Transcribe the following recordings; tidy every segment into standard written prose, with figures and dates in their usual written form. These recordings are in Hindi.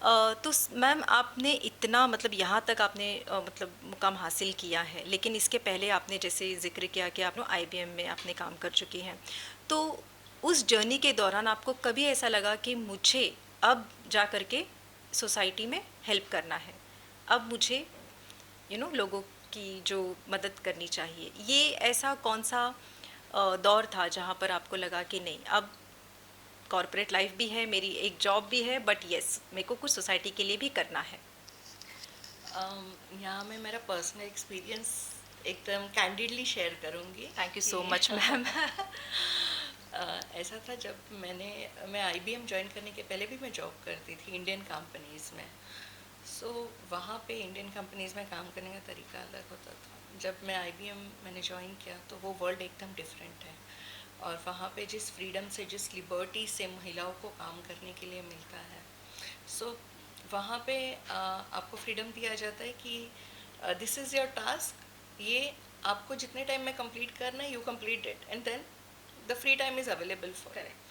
तो मैम आपने इतना मतलब यहाँ तक आपने मतलब मुकाम हासिल किया है, लेकिन इसके पहले आपने जैसे ज़िक्र किया कि आप आईबीएम में आपने काम कर चुकी हैं। तो उस जर्नी के दौरान आपको कभी ऐसा लगा कि मुझे अब जा कर के सोसाइटी में हेल्प करना है, अब मुझे लोगों की जो मदद करनी चाहिए, ये ऐसा कौन सा दौर था जहाँ पर आपको लगा कि नहीं, अब कॉर्पोरेट लाइफ भी है, मेरी एक जॉब भी है, बट यस मेरे को कुछ सोसाइटी के लिए भी करना है? यहाँ मैं मेरा पर्सनल एक्सपीरियंस एकदम कैंडिडली शेयर करूँगी थैंक यू कि सो मच मैम। ऐसा था जब मैं आईबीएम ज्वाइन करने के पहले भी मैं जॉब करती थी इंडियन कंपनीज़ में। सो वहाँ पे इंडियन कंपनीज़ में काम करने का तरीका अलग होता था। जब मैं आईबीएम मैंने ज्वाइन किया तो वो वर्ल्ड एकदम डिफरेंट है, और वहाँ पे जिस फ्रीडम से, जिस लिबर्टी से महिलाओं को काम करने के लिए मिलता है, सो वहाँ पे आपको फ्रीडम दिया जाता है कि दिस इज़ योर टास्क, ये आपको जितने टाइम में कंप्लीट करना है, you complete it and then the free time is available for it.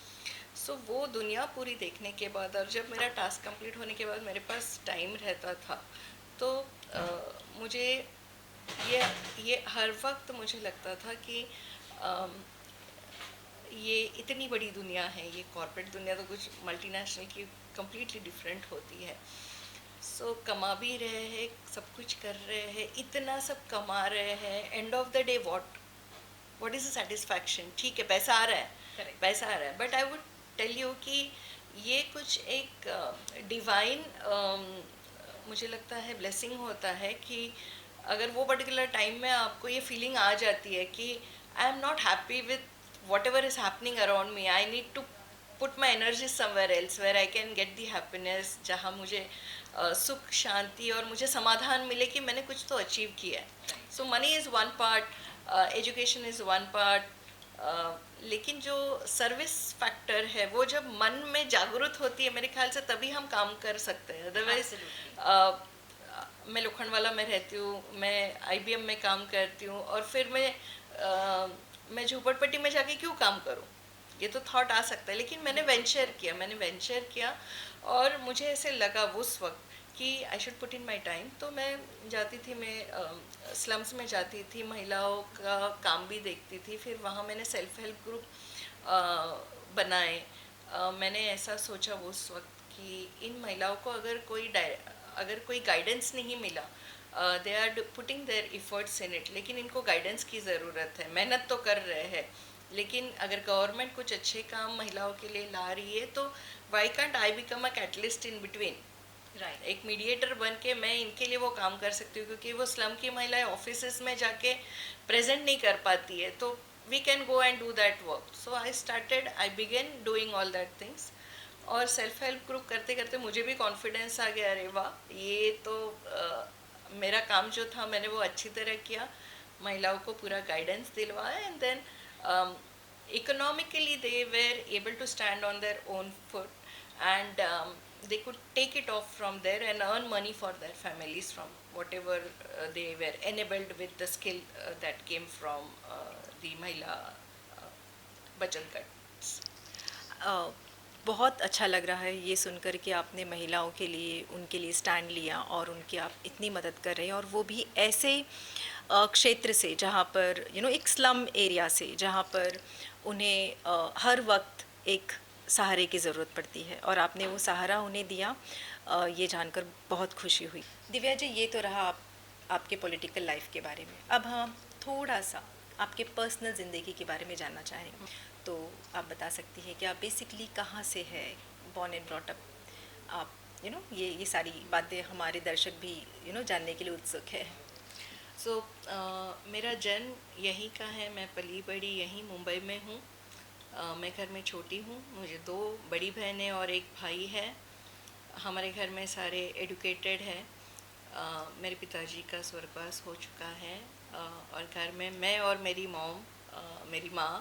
So वो दुनिया पूरी देखने के बाद, और जब मेरा टास्क कंप्लीट होने के बाद मेरे पास टाइम रहता था, तो मुझे ये ये हर वक्त मुझे लगता था कि ये इतनी बड़ी दुनिया है, ये कॉर्पोरेट दुनिया तो कुछ मल्टीनेशनल की कम्प्लीटली डिफरेंट होती है। सो कमा भी रहे हैं, सब कुछ कर रहे हैं, इतना सब कमा रहे हैं, end of the day what is the satisfaction? ठीक है, पैसा आ रहा है, करेक्ट। पैसा आ रहा है, but I would tell you कि ये कुछ एक डिवाइन मुझे लगता है ब्लेसिंग होता है कि अगर वो पर्टिकुलर टाइम में आपको ये फीलिंग आ जाती है कि I am not happy with whatever is happening around me, I need to put my energy somewhere else where I can get the happiness, जहाँ मुझे सुख शांति और मुझे समाधान मिले कि मैंने कुछ तो अचीव किया है। So money is one part, education is one part, लेकिन जो सर्विस फैक्टर है वो जब मन में जागरूक होती है, मेरे ख्याल से तभी हम काम कर सकते हैं। अदरवाइज मैं लोखंडवाला में रहती हूँ, मैं आईबीएम में काम करती हूँ, और फिर मैं झोपड़पट्टी में जाके क्यों काम करूँ? ये तो थॉट आ सकता है, लेकिन मैंने वेंचर किया और मुझे ऐसे लगा उस वक्त कि I should put in my time. तो मैं जाती थी, मैं स्लम्स में जाती थी, महिलाओं का काम भी देखती थी। फिर वहाँ मैंने सेल्फ हेल्प ग्रुप बनाए। मैंने ऐसा सोचा उस वक्त कि इन महिलाओं को अगर कोई गाइडेंस नहीं मिला, they are putting their efforts in it, लेकिन इनको गाइडेंस की ज़रूरत है, मेहनत तो कर रहे हैं, लेकिन अगर गवर्नमेंट कुछ अच्छे काम महिलाओं के लिए ला रही है तो why can't I become a catalyst in between? Right, एक मीडिएटर बन के मैं इनके लिए वो काम कर सकती हूँ, क्योंकि वो स्लम की महिलाएं ऑफिस में जाके प्रेजेंट नहीं कर पाती है, तो we can go and do that work. So I begin doing all that things. और सेल्फ हेल्प ग्रुप करते करते मुझे भी कॉन्फिडेंस आ गया, अरे वाह, ये तो मेरा काम जो था मैंने वो अच्छी तरह किया, महिलाओं को पूरा गाइडेंस दिलवाया, and then economically they were able to stand on their own foot, and they could take it off from there and earn money for their families from whatever they were enabled with the skill that came from the Mahila Bachat Ghats. बहुत अच्छा लग रहा है ये सुनकर कि आपने महिलाओं के लिए, उनके लिए स्टैंड लिया और उनकी आप इतनी मदद कर रहे हैं, और वो भी ऐसे क्षेत्र से जहाँ पर एक स्लम एरिया से जहाँ पर उन्हें हर वक्त एक सहारे की ज़रूरत पड़ती है, और आपने वो सहारा उन्हें दिया। ये जानकर बहुत खुशी हुई। दिव्या जी, ये तो रहा आपके पॉलिटिकल लाइफ के बारे में। अब हम थोड़ा सा आपके पर्सनल ज़िंदगी के बारे में जानना चाहेंगे। तो आप बता सकती हैं कि आप बेसिकली कहाँ से है, बॉर्न एंड ब्रॉट अप? आप ये सारी बातें हमारे दर्शक भी जानने के लिए उत्सुक है। सो मेरा जन्म यहीं का है, मैं पली बड़ी यहीं मुंबई में हूँ। मैं घर में छोटी हूँ, मुझे दो बड़ी बहनें और एक भाई है। हमारे घर में सारे एडुकेटेड हैं। मेरे पिताजी का स्वर्गवास हो चुका है, और घर में मैं और मेरी माँ,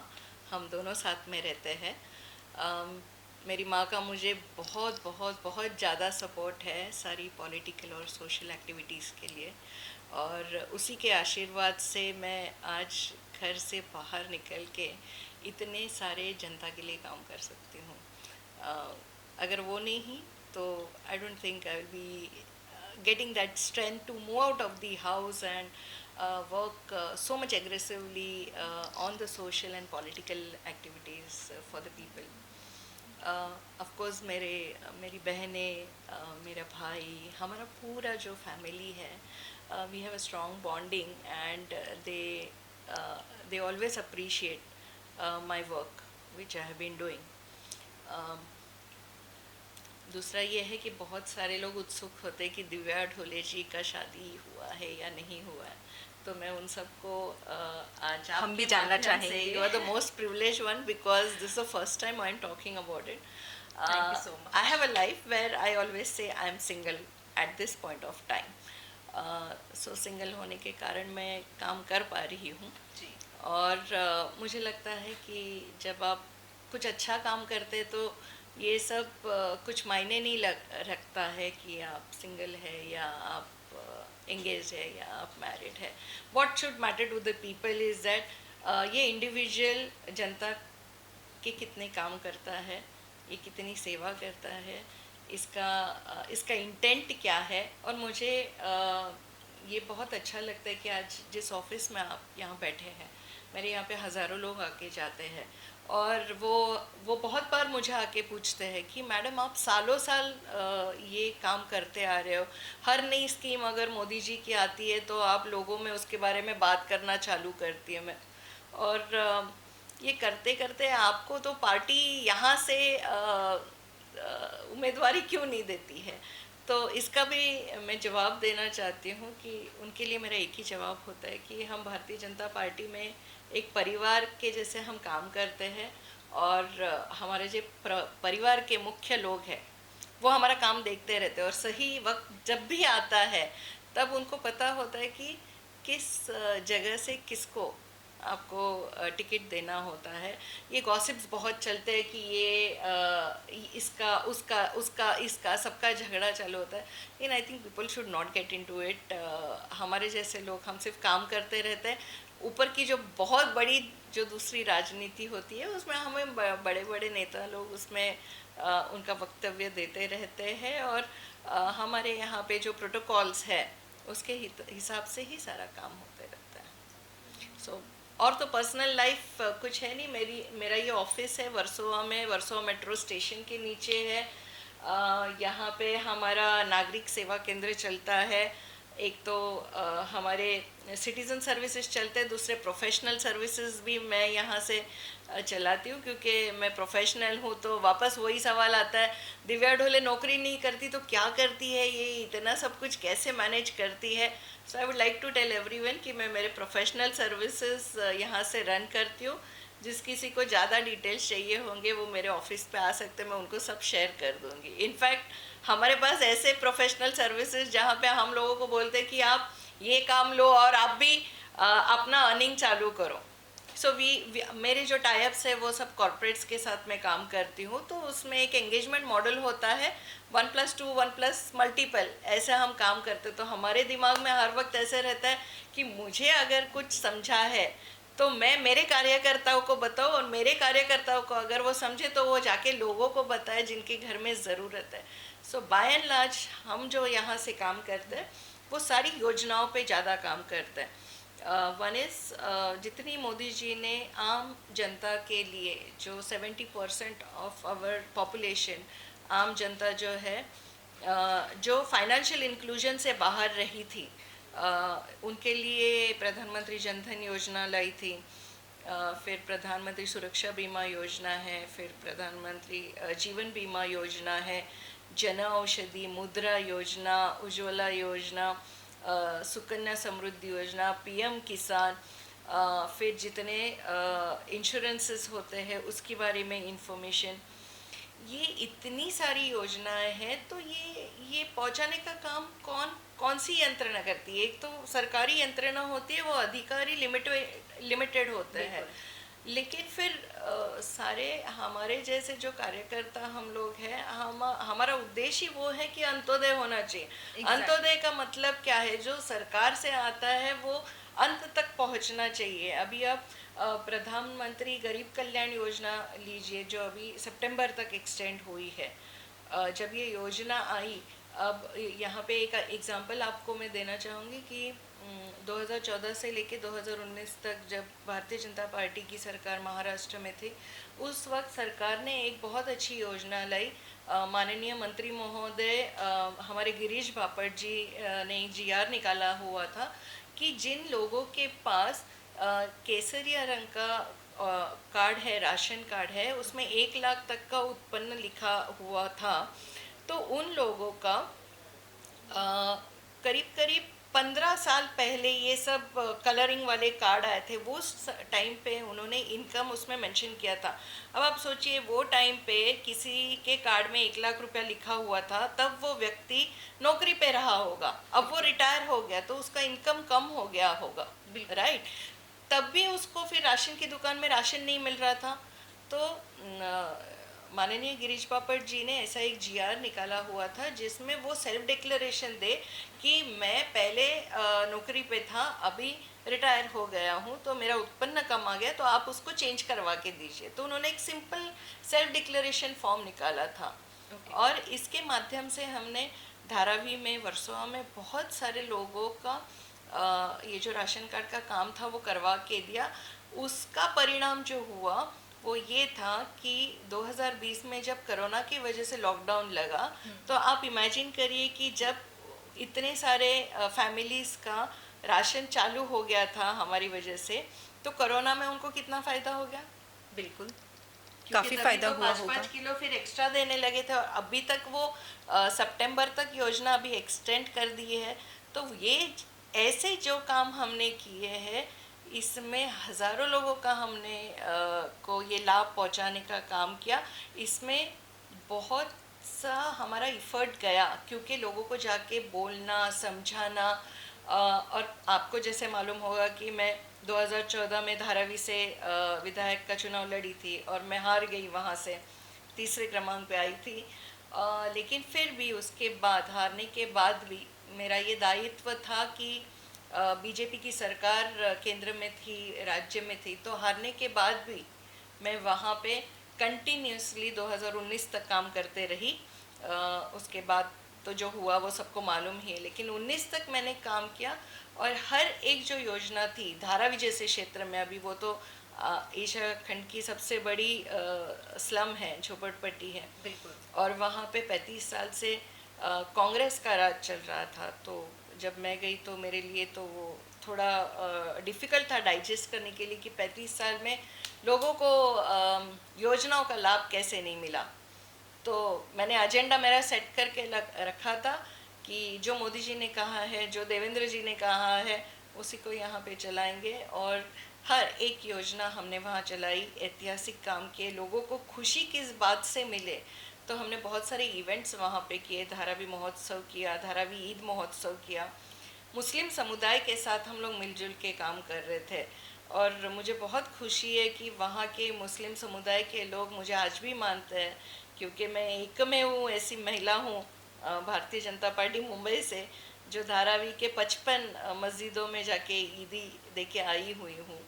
हम दोनों साथ में रहते हैं। मेरी माँ का मुझे बहुत बहुत बहुत ज़्यादा सपोर्ट है सारी पॉलिटिकल और सोशल एक्टिविटीज़ के लिए, और उसी के आशीर्वाद से मैं आज घर से बाहर निकल के इतने सारे जनता के लिए काम कर सकती हूँ। अगर वो नहीं तो I don't think I will be getting that strength to move out of the house and work so much aggressively on the social and political activities for the people. Of course मेरी बहनें मेरा भाई हमारा पूरा जो फैमिली है we have a strong bonding and they always appreciate my work which I have been doing. Um, दूसरा ये है कि बहुत सारे लोग उत्सुक होते हैं कि दिव्या ढोले जी का शादी हुआ है या नहीं हुआ है, तो मैं उन सबको आज हम भी आपके जानना माध्यम से, चाहेंगे। You are the most privilege one because this the first time I am talking about it. Thank you so much. I have a life where I always say I am single at this point of time. So single होने के कारण मैं काम कर पा रही हूँ. जी. और मुझे लगता है कि जब आप कुछ अच्छा काम करते तो ये सब कुछ मायने नहीं रखता है कि आप सिंगल है या आप एंगेज है या आप मैरिड है. What should matter to the people is that ये इंडिविजुअल जनता के कितने काम करता है, ये कितनी सेवा करता है, इसका इंटेंट क्या है. और मुझे ये बहुत अच्छा लगता है कि आज जिस ऑफिस में आप यहाँ बैठे हैं, मेरे यहाँ पे हज़ारों लोग आके जाते हैं और वो बहुत बार मुझे आके पूछते हैं कि मैडम आप सालों साल ये काम करते आ रहे हो, हर नई स्कीम अगर मोदी जी की आती है तो आप लोगों में उसके बारे में बात करना चालू करती है. मैं और ये करते करते आपको तो पार्टी यहाँ से उम्मीदवारी क्यों नहीं देती है. तो इसका भी मैं जवाब देना चाहती हूँ कि उनके लिए मेरा एक ही जवाब होता है कि हम भारतीय जनता पार्टी में एक परिवार के जैसे हम काम करते हैं और हमारे जो परिवार के मुख्य लोग हैं वो हमारा काम देखते रहते हैं और सही वक्त जब भी आता है तब उनको पता होता है कि किस जगह से किसको आपको टिकट देना होता है. ये गॉसिप्स बहुत चलते हैं कि ये इसका उसका उसका इसका सबका झगड़ा चालू होता है. लेकिन I think people should not get into it. हमारे जैसे लोग हम सिर्फ काम करते रहते हैं. ऊपर की जो बहुत बड़ी जो दूसरी राजनीति होती है उसमें हमें बड़े बड़े नेता लोग उसमें उनका वक्तव्य देते रहते हैं और हमारे यहाँ पे जो प्रोटोकॉल्स है उसके हिसाब से ही सारा काम होते रहता है. सो और तो पर्सनल लाइफ कुछ है नहीं. मेरा ये ऑफिस है वर्सोवा में, वर्सोवा मेट्रो स्टेशन के नीचे है. यहाँ पे हमारा नागरिक सेवा केंद्र चलता है. एक तो हमारे सिटीज़न सर्विसेज चलते हैं, दूसरे प्रोफेशनल सर्विसेज भी मैं यहाँ से चलाती हूँ क्योंकि मैं प्रोफेशनल हूँ. तो वापस वही सवाल आता है, दिव्या ढोले नौकरी नहीं करती तो क्या करती है, ये इतना सब कुछ कैसे मैनेज करती है. So I would like to tell everyone कि मैं मेरे प्रोफेशनल सर्विसेज यहाँ से रन करती हूँ. जिस किसी को ज़्यादा डिटेल्स चाहिए होंगे वो मेरे ऑफिस पे आ सकते हैं, मैं उनको सब शेयर कर दूँगी. इनफैक्ट हमारे पास ऐसे प्रोफेशनल सर्विसेज जहाँ पे हम लोगों को बोलते हैं कि आप ये काम लो और आप भी अपना अर्निंग चालू करो. सो मेरे जो टाइप्स है वो सब कॉर्पोरेट्स के साथ मैं काम करती हूँ. तो उसमें एक एंगेजमेंट मॉडल होता है 1+2 1+मल्टीपल ऐसे हम काम करते. तो हमारे दिमाग में हर वक्त ऐसे रहता है कि मुझे अगर कुछ समझा है तो मैं मेरे कार्यकर्ताओं को बताऊँ और मेरे कार्यकर्ताओं को अगर वो समझे तो वो जाके लोगों को बताए जिनके घर में ज़रूरत है. सो बाय एंड लार्ज हम जो यहाँ से काम करते हैं वो सारी योजनाओं पे ज़्यादा काम करते हैं. वन इज़ जितनी मोदी जी ने आम जनता के लिए जो 70% ऑफ आवर पॉपुलेशन आम जनता जो है जो फाइनेंशियल इंक्लूजन से बाहर रही थी उनके लिए प्रधानमंत्री जनधन योजना लाई थी. फिर प्रधानमंत्री सुरक्षा बीमा योजना है, फिर प्रधानमंत्री जीवन बीमा योजना है, जन औषधि, मुद्रा योजना, उज्ज्वला योजना, सुकन्या समृद्धि योजना, पीएम किसान, फिर जितने इंश्योरेंसेस होते हैं उसके बारे में इंफॉर्मेशन. ये इतनी सारी योजनाएं हैं. तो ये पहुंचाने का काम कौन सी यंत्रणा करती है. एक तो सरकारी यंत्रणा होती है, वो अधिकारी लिमिटेड होते हैं. लेकिन फिर सारे हमारे जैसे जो कार्यकर्ता हम लोग हैं, हमारा उद्देश्य ही वो है कि अंत्योदय होना चाहिए. अंत्योदय का मतलब क्या है, जो सरकार से आता है वो अंत तक पहुंचना चाहिए. अभी आप प्रधानमंत्री गरीब कल्याण योजना लीजिए जो अभी सितंबर तक एक्सटेंड हुई है. जब ये योजना आई, अब यहाँ पे एक एग्जांपल आपको मैं देना चाहूँगी कि 2014 से लेके 2019 तक जब भारतीय जनता पार्टी की सरकार महाराष्ट्र में थी, उस वक्त सरकार ने एक बहुत अच्छी योजना लाई। माननीय मंत्री महोदय हमारे गिरीश बापट जी ने एक जीआर निकाला हुआ था कि जिन लोगों के पास केसरिया रंग का कार्ड है, राशन कार्ड है, उसमें 1 लाख तक का उत्पन्न लिखा हुआ था, तो उन लोगों का करीब करीब 15 साल पहले ये सब कलरिंग वाले कार्ड आए थे, वो टाइम पे उन्होंने इनकम उसमें मेंशन किया था। अब आप सोचिए, वो टाइम पे किसी के कार्ड में 1 लाख रुपया लिखा हुआ था, तब वो व्यक्ति नौकरी पे रहा होगा, अब वो रिटायर हो गया तो उसका इनकम कम हो गया होगा, राइट। तब भी उसको फिर राशन की दुकान में राशन नहीं मिल रहा था। तो माननीय गिरीश बापट जी ने ऐसा एक जीआर निकाला हुआ था जिसमें वो सेल्फ डिक्लेरेशन दे कि मैं पहले नौकरी पे था, अभी रिटायर हो गया हूँ, तो मेरा उत्पन्न कम आ गया, तो आप उसको चेंज करवा के दीजिए। तो उन्होंने एक सिंपल सेल्फ डिक्लेरेशन फॉर्म निकाला था। और इसके माध्यम से हमने धारावी में, वर्सोवा में बहुत सारे लोगों का ये जो राशन कार्ड का काम था वो करवा के दिया। उसका परिणाम जो हुआ वो ये था कि 2020 में जब कोरोना की वजह से लॉकडाउन लगा, तो आप इमेजिन करिए कि जब इतने सारे फैमिलीज का राशन चालू हो गया था हमारी वजह से, तो कोरोना में उनको कितना फ़ायदा हो गया। बिल्कुल, क्योंकि काफ़ी तभी फ़ायदा तो हुआ पाँच होगा। 5 किलो फिर एक्स्ट्रा देने लगे थे, और अभी तक वो सितंबर तक योजना अभी एक्सटेंड कर दी है। तो ये ऐसे जो काम हमने किए हैं, इसमें हज़ारों लोगों का हमने को ये लाभ पहुंचाने का काम किया। इसमें बहुत सा हमारा इफ़र्ट गया, क्योंकि लोगों को जाके बोलना, समझाना। और आपको जैसे मालूम होगा कि मैं 2014 में धारावी से विधायक का चुनाव लड़ी थी और मैं हार गई, वहाँ से तीसरे क्रमांक पे आई थी। लेकिन फिर भी उसके बाद, हारने के बाद भी मेरा ये दायित्व था कि बीजेपी की सरकार केंद्र में थी, राज्य में थी, तो हारने के बाद भी मैं वहाँ पे कंटिन्यूसली 2019 तक काम करते रही। उसके बाद तो जो हुआ वो सबको मालूम ही है, लेकिन 19 तक मैंने काम किया। और हर एक जो योजना थी धारावी जैसे क्षेत्र में, अभी वो तो एशिया खंड की सबसे बड़ी स्लम है, झोपड़पट्टी है, बिल्कुल। और वहाँ पे 35 साल से कांग्रेस का राज चल रहा था। तो जब मैं गई तो मेरे लिए तो वो थोड़ा डिफ़िकल्ट था डाइजेस्ट करने के लिए कि 35 साल में लोगों को योजनाओं का लाभ कैसे नहीं मिला। तो मैंने एजेंडा मेरा सेट करके रखा था कि जो मोदी जी ने कहा है, जो देवेंद्र जी ने कहा है, उसी को यहाँ पे चलाएंगे। और हर एक योजना हमने वहाँ चलाई, ऐतिहासिक काम किए, लोगों को खुशी किस बात से मिले, तो हमने बहुत सारे इवेंट्स वहाँ पे किए। धारावी महोत्सव किया, धारावी ईद महोत्सव किया। मुस्लिम समुदाय के साथ हम लोग मिलजुल के काम कर रहे थे, और मुझे बहुत खुशी है कि वहाँ के मुस्लिम समुदाय के लोग मुझे आज भी मानते हैं, क्योंकि मैं एक में हूँ ऐसी महिला हूँ भारतीय जनता पार्टी मुंबई से, जो धारावी के 55 मस्जिदों में जाके ईदी दे के आई हुई हूँ।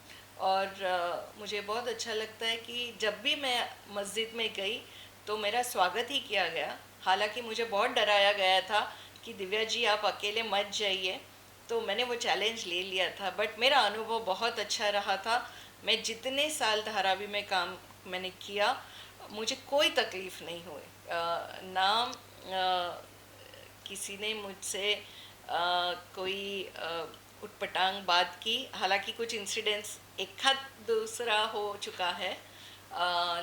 और मुझे बहुत अच्छा लगता है कि जब भी मैं मस्जिद में गई तो मेरा स्वागत ही किया गया। हालांकि मुझे बहुत डराया गया था कि दिव्या जी आप अकेले मत जाइए, तो मैंने वो चैलेंज ले लिया था, बट मेरा अनुभव बहुत अच्छा रहा था। मैं जितने साल धारावी में काम मैंने किया, मुझे कोई तकलीफ़ नहीं हुई। ना किसी ने मुझसे कोई उटपटांग बात की। हालांकि कुछ इंसिडेंट्स एक आध दूसरा हो चुका है,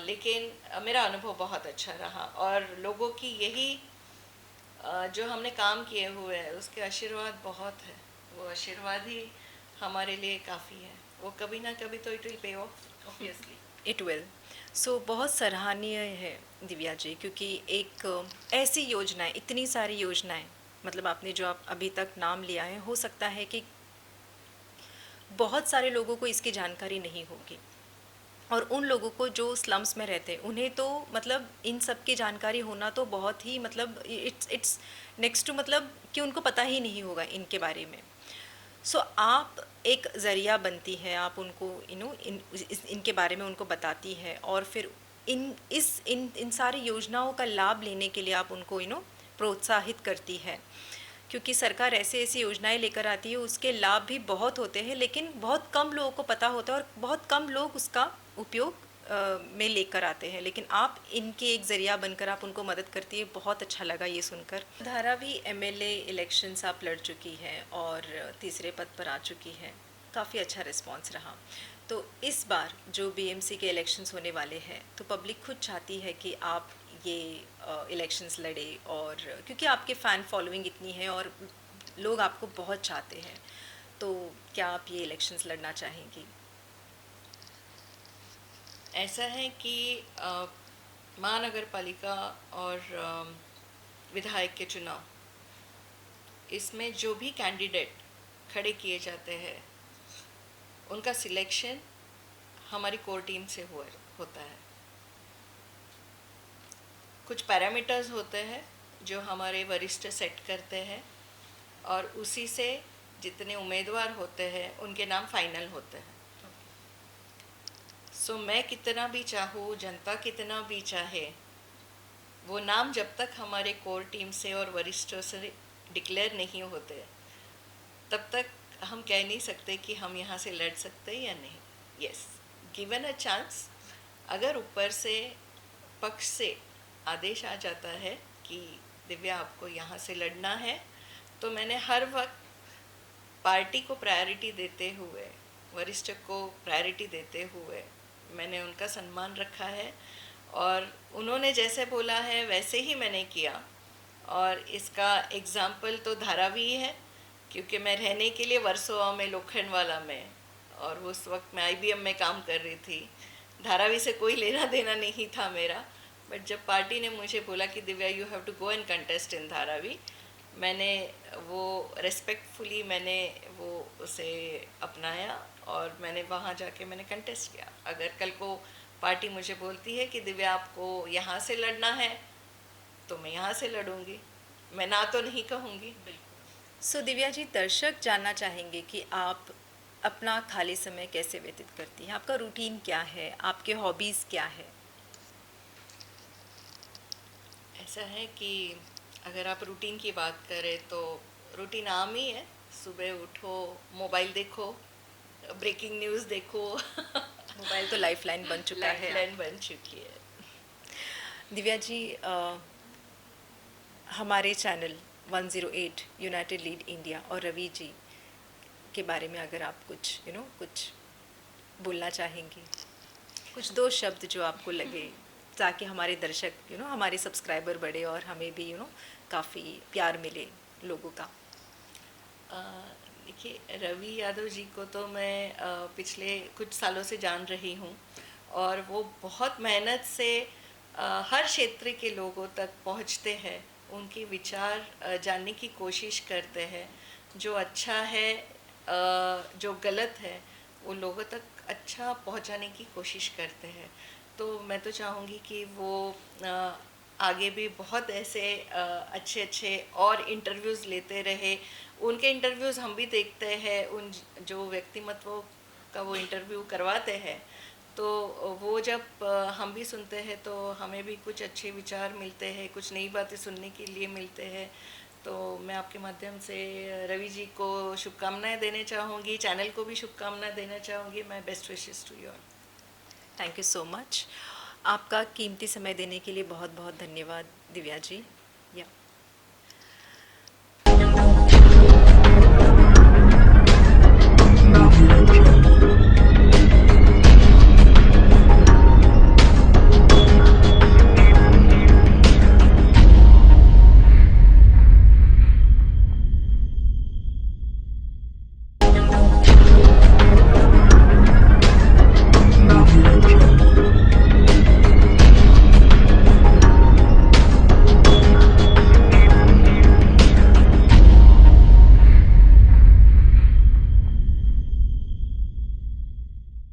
लेकिन मेरा अनुभव बहुत अच्छा रहा। और लोगों की यही जो हमने काम किए हुए हैं उसके आशीर्वाद बहुत है, वो आशीर्वाद ही हमारे लिए काफ़ी है। वो कभी ना कभी तो it will pay off obviously. It will. So बहुत सराहनीय है दिव्या जी, क्योंकि एक ऐसी योजनाएं, इतनी सारी योजनाएं, मतलब आपने जो आप अभी तक नाम लिया है, हो सकता है कि बहुत सारे लोगों को इसकी जानकारी नहीं होगी, और उन लोगों को जो स्लम्स में रहते हैं उन्हें तो मतलब इन सब की जानकारी होना तो बहुत ही मतलब इट्स नेक्स्ट टू, मतलब कि उनको पता ही नहीं होगा इनके बारे में। सो आप एक ज़रिया बनती है, आप उनको इनके बारे में उनको बताती है, और फिर इन सारी योजनाओं का लाभ लेने के लिए आप उनको प्रोत्साहित करती है, क्योंकि सरकार ऐसे ऐसी योजनाएं लेकर आती है, उसके लाभ भी बहुत होते हैं लेकिन बहुत कम लोगों को पता होता है और बहुत कम लोग उसका उपयोग में लेकर आते हैं, लेकिन आप इनके एक ज़रिया बनकर आप उनको मदद करती है। बहुत अच्छा लगा ये सुनकर। धारावी एमएलए इलेक्शंस आप लड़ चुकी हैं और तीसरे पद पर आ चुकी हैं, काफ़ी अच्छा रिस्पांस रहा। तो इस बार जो बीएमसी के इलेक्शंस होने वाले हैं तो पब्लिक खुद चाहती है कि आप ये इलेक्शंस लड़े, और क्योंकि आपके फ़ैन फॉलोइंग इतनी है और लोग आपको बहुत चाहते हैं, तो क्या आप ये इलेक्शंस लड़ना चाहेंगी? ऐसा है कि महानगर पालिका और विधायक के चुनाव, इसमें जो भी कैंडिडेट खड़े किए जाते हैं उनका सिलेक्शन हमारी कोर टीम से होता है। कुछ पैरामीटर्स होते हैं जो हमारे वरिष्ठ सेट करते हैं और उसी से जितने उम्मीदवार होते हैं उनके नाम फाइनल होते हैं। सो मैं कितना भी चाहूँ, जनता कितना भी चाहे, वो नाम जब तक हमारे कोर टीम से और वरिष्ठों से डिक्लेयर नहीं होते तब तक हम कह नहीं सकते कि हम यहाँ से लड़ सकते हैं या नहीं। यस, गिवन अ चांस, अगर ऊपर से पक्ष से आदेश आ जाता है कि दिव्या आपको यहाँ से लड़ना है, तो मैंने हर वक्त पार्टी को प्रायोरिटी देते हुए, वरिष्ठ को प्रायोरिटी देते हुए मैंने उनका सम्मान रखा है और उन्होंने जैसे बोला है वैसे ही मैंने किया। और इसका एग्ज़ाम्पल तो धारावी है, क्योंकि मैं रहने के लिए वर्सोवा में, लोखंडवाला में, और उस वक्त मैं आईबीएम में काम कर रही थी। धारावी से कोई लेना देना नहीं था मेरा, बट जब पार्टी ने मुझे बोला कि Divya you have to go and contest in Dharavi, मैंने वो रेस्पेक्टफुली मैंने वो उसे अपनाया और मैंने वहाँ जाके मैंने कंटेस्ट किया। अगर कल को पार्टी मुझे बोलती है कि दिव्या आपको यहाँ से लड़ना है तो मैं यहाँ से लड़ूंगी, मैं ना तो नहीं कहूँगी। सो दिव्या जी, दर्शक जानना चाहेंगे कि आप अपना खाली समय कैसे व्यतीत करती हैं, आपका रूटीन क्या है, आपके हॉबीज़ क्या है? ऐसा है कि अगर आप रूटीन की बात करें तो रूटीन आम ही है। सुबह उठो, मोबाइल देखो, ब्रेकिंग न्यूज़ देखो। मोबाइल तो लाइफलाइन बन चुका है। लाइफलाइन बन चुकी है। दिव्या जी, हमारे चैनल 108 यूनाइटेड लीड इंडिया और रवि जी के बारे में अगर आप कुछ कुछ बोलना चाहेंगी, कुछ दो शब्द जो आपको लगे, ताकि हमारे दर्शक हमारे सब्सक्राइबर बढ़े और हमें भी काफ़ी प्यार मिले लोगों का। देखिए, रवि यादव जी को तो मैं पिछले कुछ सालों से जान रही हूँ और वो बहुत मेहनत से हर क्षेत्र के लोगों तक पहुँचते हैं, उनके विचार जानने की कोशिश करते हैं। जो अच्छा है, जो गलत है, वो लोगों तक अच्छा पहुँचाने की कोशिश करते हैं। तो मैं तो चाहूँगी कि वो आगे भी बहुत ऐसे अच्छे अच्छे और इंटरव्यूज़ लेते रहे। उनके इंटरव्यूज़ हम भी देखते हैं, उन जो व्यक्तिमत्वों का वो इंटरव्यू करवाते हैं, तो वो जब हम भी सुनते हैं तो हमें भी कुछ अच्छे विचार मिलते हैं, कुछ नई बातें सुनने के लिए मिलते हैं। तो मैं आपके माध्यम से रवि जी को शुभकामनाएं देना चाहूँगी, चैनल को भी शुभकामनाएं देना चाहूँगी। My best wishes to you all. Thank you so much. आपका कीमती समय देने के लिए बहुत बहुत धन्यवाद दिव्या जी।